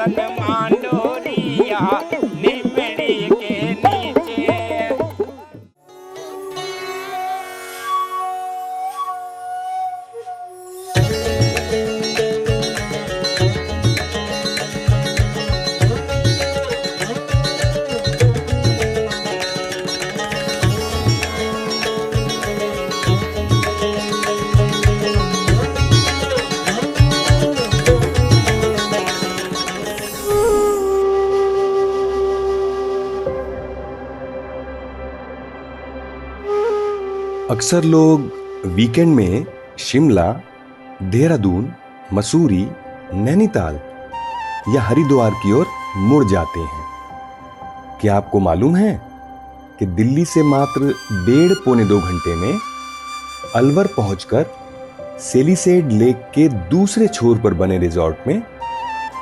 आसन मांडोरिया निमड़ी के नीचे। अक्सर लोग वीकेंड में शिमला, देहरादून, मसूरी, नैनीताल या हरिद्वार की ओर मुड़ जाते हैं। क्या आपको मालूम है कि दिल्ली से मात्र 1.5-2 घंटे में अलवर पहुंचकर सेलिसेड लेक के दूसरे छोर पर बने रिजॉर्ट में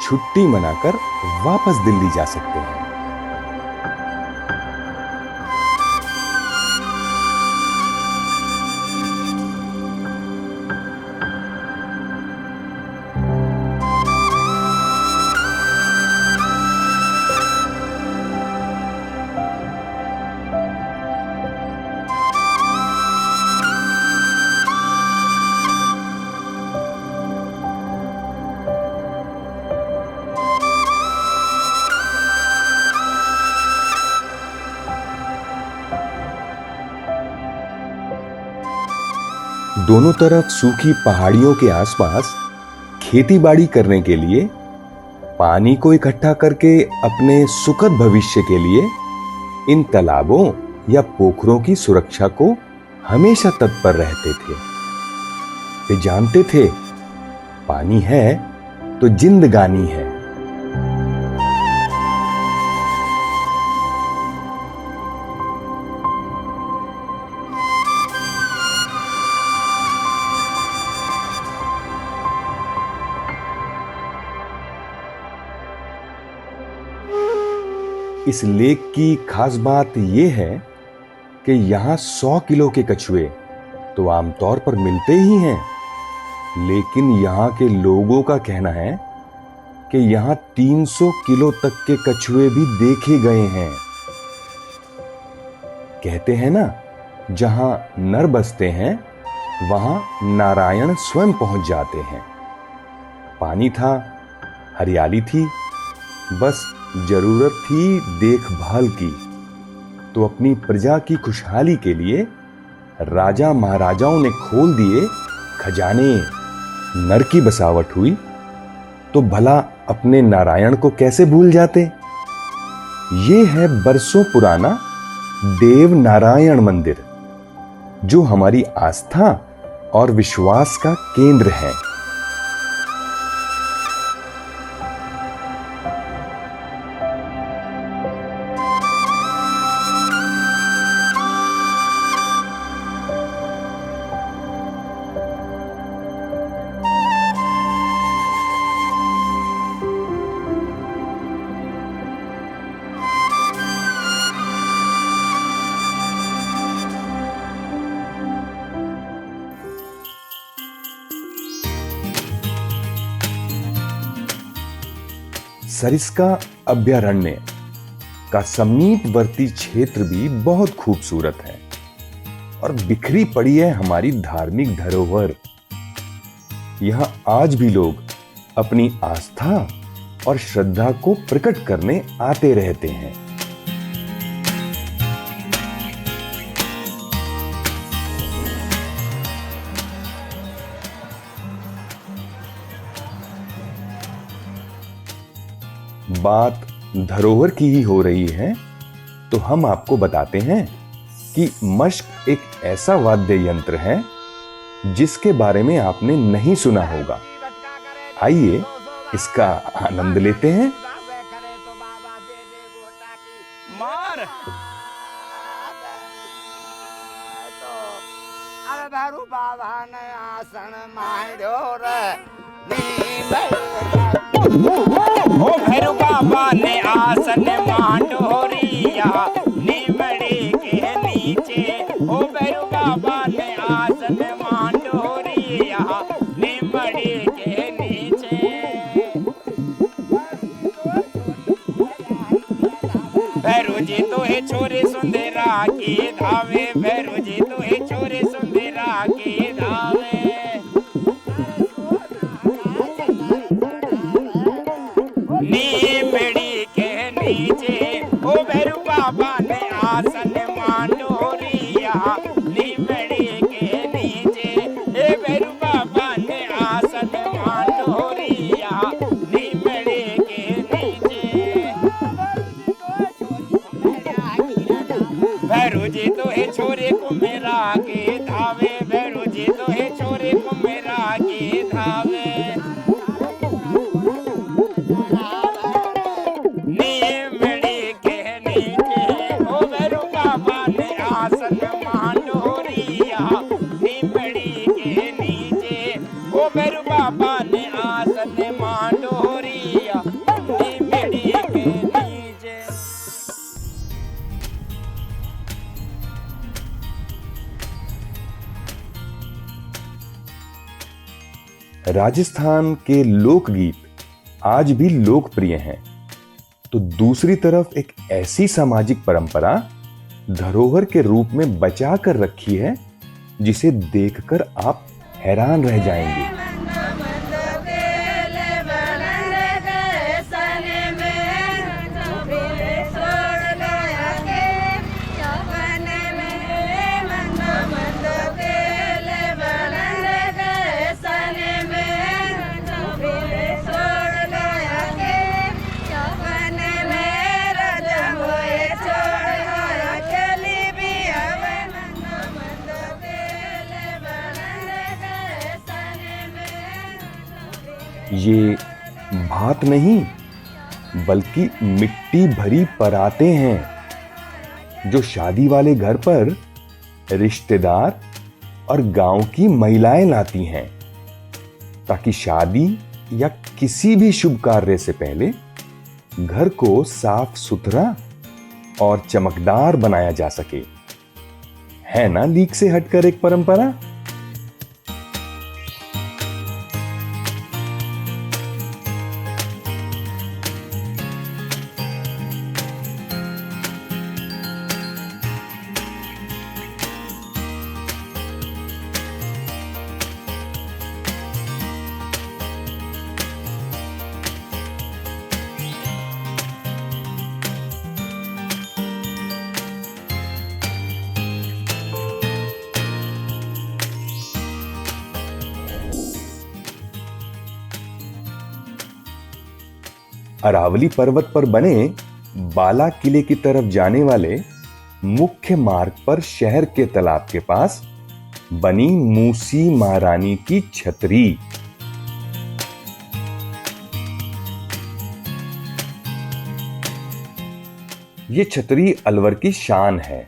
छुट्टी मनाकर वापस दिल्ली जा सकते हैं। दोनों तरफ सूखी पहाड़ियों के आसपास खेतीबाड़ी करने के लिए, पानी को इकट्ठा करके अपने सुखद भविष्य के लिए इन तालाबों या पोखरों की सुरक्षा को हमेशा तत्पर रहते थे। वे जानते थे, पानी है तो जिंदगानी है। इस लेक की खास बात यह है कि यहां 100 किलो के कछुए तो आमतौर पर मिलते ही हैं, लेकिन यहां के लोगों का कहना है कि यहां 300 किलो तक के कछुए भी देखे गए हैं। कहते हैं ना, जहां नर बसते हैं वहां नारायण स्वयं पहुंच जाते हैं। पानी था, हरियाली थी, बस जरूरत थी देखभाल की। तो अपनी प्रजा की खुशहाली के लिए राजा महाराजाओं ने खोल दिए खजाने। नर की बसावट हुई तो भला अपने नारायण को कैसे भूल जाते। ये है बरसों पुराना देव नारायण मंदिर, जो हमारी आस्था और विश्वास का केंद्र है। सरिस्का अभयारण्य का समीपवर्ती क्षेत्र भी बहुत खूबसूरत है और बिखरी पड़ी है हमारी धार्मिक धरोहर। यहां आज भी लोग अपनी आस्था और श्रद्धा को प्रकट करने आते रहते हैं। बात धरोहर की ही हो रही है तो हम आपको बताते हैं कि मश्क एक ऐसा वाद्य यंत्र है जिसके बारे में आपने नहीं सुना होगा। आइए इसका आनंद लेते हैं। ओ भैरू बाबा ने आसन मांडोरिया निमड़ी के नीचे। ओ भैरू बाबा ने आसन मांडोरिया निमड़ी के नीचे। तोहे छोरे सुंदरा के धावे, भैरू जी तोहे छोरे सुंदरा के धावे। नीमड़ी के नीचे ओ भैरू बाबा ने आसन मांडोरिया, नीमड़ी के नीचे ए भैरू बाबा ने आसन मांडोरिया, नीमड़ी के नीचे। भैरू जी तोहे छोरे को मेरा के धावे, भैरू जी तोहे छोरे को मेरा के धावे। बाबा ने आसन मांडोरिया, नीमड़ी के नीचे। राजस्थान के लोकगीत आज भी लोकप्रिय हैं, तो दूसरी तरफ एक ऐसी सामाजिक परंपरा धरोहर के रूप में बचा कर रखी है जिसे देखकर आप हैरान रह जाएंगे। ये भात नहीं बल्कि मिट्टी भरी परातें हैं जो शादी वाले घर पर रिश्तेदार और गांव की महिलाएं लाती हैं ताकि शादी या किसी भी शुभ कार्य से पहले घर को साफ सुथरा और चमकदार बनाया जा सके। है ना लीक से हटकर एक परंपरा। अरावली पर्वत पर बने बाला किले की तरफ जाने वाले मुख्य मार्ग पर शहर के तालाब के पास बनी मूसी महारानी की छतरी। ये छतरी अलवर की शान है।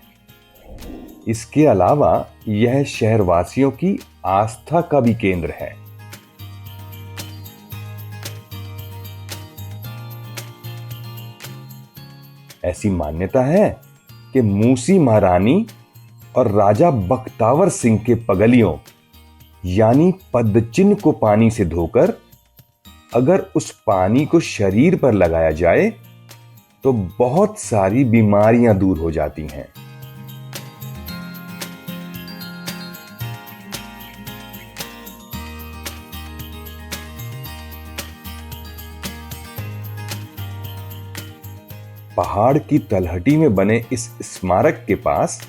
इसके अलावा यह शहरवासियों की आस्था का भी केंद्र है। ऐसी मान्यता है कि मूसी महारानी और राजा बख्तावर सिंह के पगलियों यानी पदचिन्ह को पानी से धोकर अगर उस पानी को शरीर पर लगाया जाए तो बहुत सारी बीमारियां दूर हो जाती हैं। पहाड़ की तलहटी में बने इस स्मारक के पास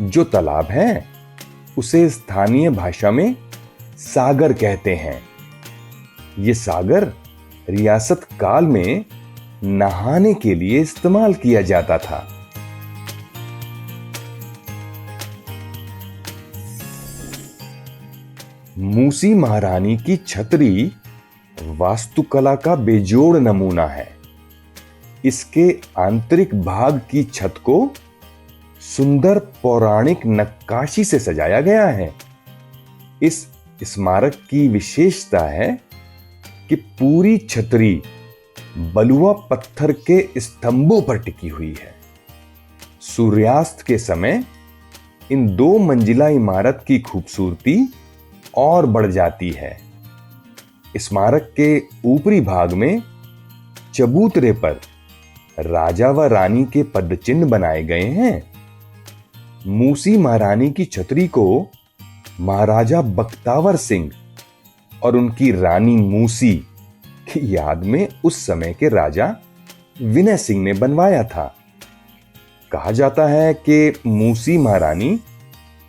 जो तालाब है उसे स्थानीय भाषा में सागर कहते हैं। ये सागर रियासत काल में नहाने के लिए इस्तेमाल किया जाता था। मूसी महारानी की छतरी वास्तुकला का बेजोड़ नमूना है। इसके आंतरिक भाग की छत को सुंदर पौराणिक नक्काशी से सजाया गया है। इस स्मारक की विशेषता है कि पूरी छतरी बलुआ पत्थर के स्तंभों पर टिकी हुई है। सूर्यास्त के समय इन 2 मंजिला इमारत की खूबसूरती और बढ़ जाती है। स्मारक के ऊपरी भाग में चबूतरे पर राजा व रानी के पदचिन्ह बनाए गए हैं। मूसी महारानी की छतरी को महाराजा बख्तावर सिंह और उनकी रानी मूसी की याद में उस समय के राजा विनय सिंह ने बनवाया था। कहा जाता है कि मूसी महारानी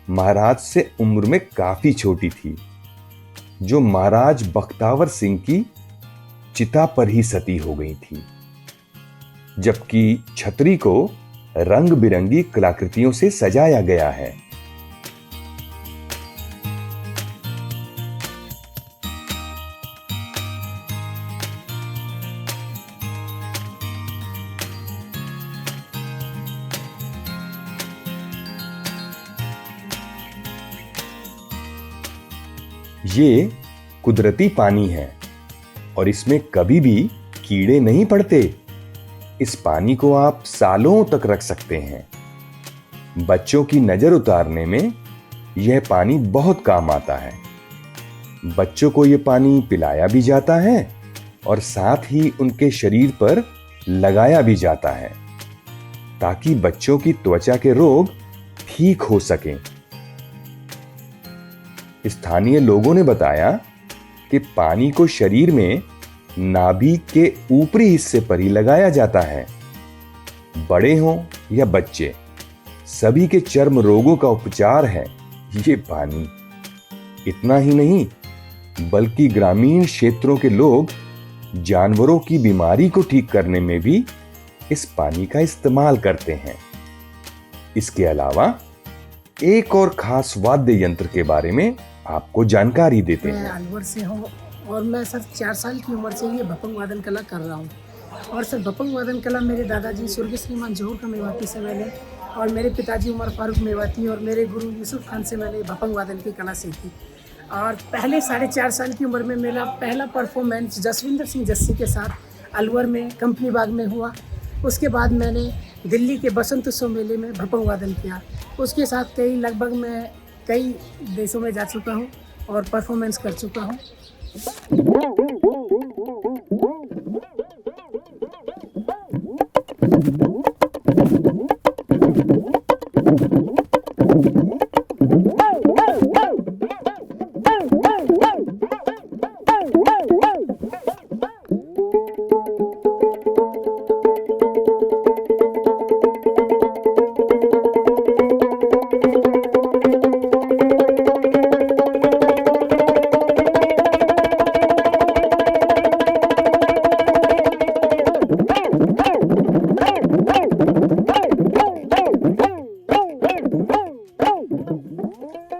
महाराज से उम्र में काफी छोटी थी, जो महाराज बख्तावर सिंह की चिता पर ही सती हो गई थी, जबकि छतरी को रंग बिरंगी कलाकृतियों से सजाया गया है। ये कुदरती पानी है और इसमें कभी भी कीड़े नहीं पड़ते। इस पानी को आप सालों तक रख सकते हैं। बच्चों की नजर उतारने में यह पानी बहुत काम आता है। बच्चों को यह पानी पिलाया भी जाता है और साथ ही उनके शरीर पर लगाया भी जाता है, ताकि बच्चों की त्वचा के रोग ठीक हो सकें। स्थानीय लोगों ने बताया कि पानी को शरीर में नाभि के ऊपरी हिस्से पर ही लगाया जाता है। बड़े हों या बच्चे, सभी के चर्म रोगों का उपचार है ये पानी। इतना ही नहीं, बल्कि ग्रामीण क्षेत्रों के लोग जानवरों की बीमारी को ठीक करने में भी इस पानी का इस्तेमाल करते हैं। इसके अलावा एक और खास वाद्य यंत्र के बारे में आपको जानकारी देते हैं। मैं अलवर से हूँ और मैं सर 4 साल की उम्र से ये भपंग वादन कला कर रहा हूँ। और सर भपंग वादन कला मेरे दादाजी स्वर्गीय श्रीमान जोहर का मेवाती से मैंने, और मेरे पिताजी उमर फारूक मेवाती और मेरे गुरु यूसुफ खान से मैंने भपंग वादन की कला सीखी। और पहले 4.5 साल की उम्र में मेरा पहला परफॉर्मेंस जसविंदर सिंह जस्सी के साथ अलवर में कंपनी बाग में हुआ। उसके बाद मैंने दिल्ली के बसंत उत्सव मेले में भपंग वादन किया। उसके साथ लगभग मैं कई देशों में जा चुका हूँ और परफॉर्मेंस कर चुका हूँ।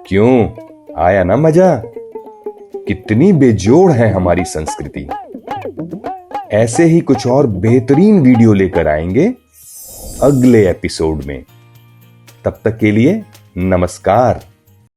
क्यों आया ना मजा? कितनी बेजोड़ है हमारी संस्कृति। ऐसे ही कुछ और बेहतरीन वीडियो लेकर आएंगे अगले एपिसोड में। तब तक के लिए नमस्कार।